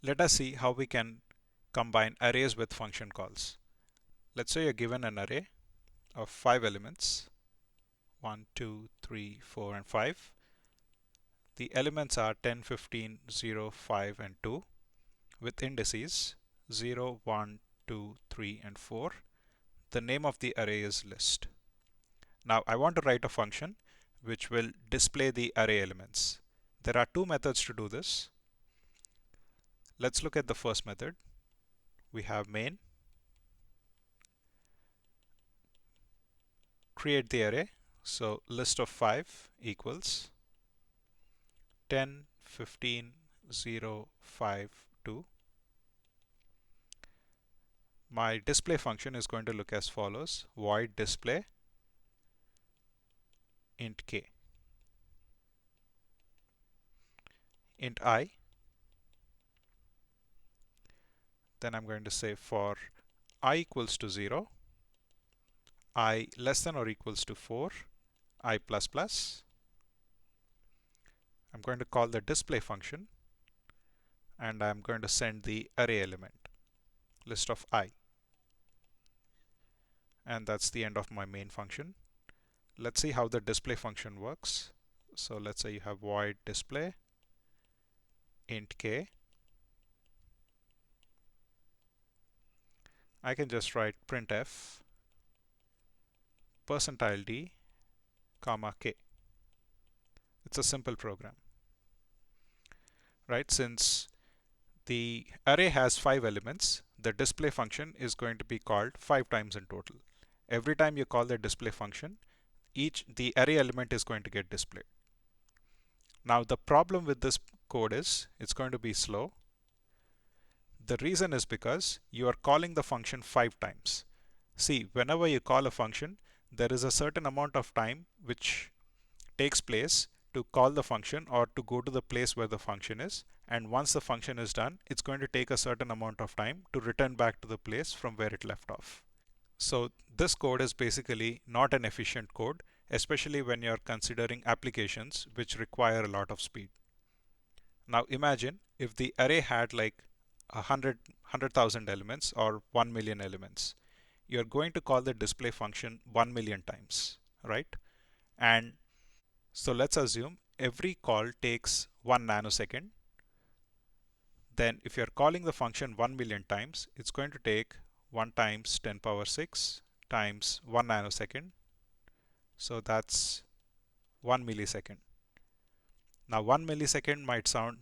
Let us see how we can combine arrays with function calls. Let's say you're given an array of 5 elements, 1, 2, 3, 4, and 5. The elements are 10, 15, 0, 5, and 2 with indices 0, 1, 2, 3, and 4. The name of the array is list. Now I want to write a function which will display the array elements. There are two methods to do this. Let's look at the first method. We have main, create the array. So list of 5 equals 10, 15, 0, 5, 2. My display function is going to look as follows: void display int k, int I. Then I'm going to say for I equals to 0, I less than or equals to 4, I plus plus. I'm going to call the display function and I'm going to send the array element, list of I. And that's the end of my main function. Let's see how the display function works. So let's say you have void display int k. I can just write printf %d comma k. It's a simple program, right? Since the array has 5 elements, the display function is going to be called 5 times in total. Every time you call the display function, the array element is going to get displayed. Now the problem with this code is it's going to be slow. The reason is because you are calling the function 5 times. See, whenever you call a function, there is a certain amount of time which takes place to call the function or to go to the place where the function is, and once the function is done, it's going to take a certain amount of time to return back to the place from where it left off. So this code is basically not an efficient code, especially when you're considering applications which require a lot of speed. Now imagine if the array had like 100,000 elements or 1 million elements. You're going to call the display function 1 million times, right? And so let's assume every call takes 1 nanosecond. Then if you're calling the function 1 million times, it's going to take 1 times 10 power 6 times 1 nanosecond. So that's 1 millisecond. Now 1 millisecond might sound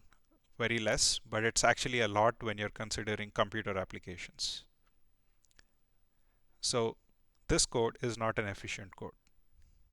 very less, but it's actually a lot when you're considering computer applications. So this code is not an efficient code.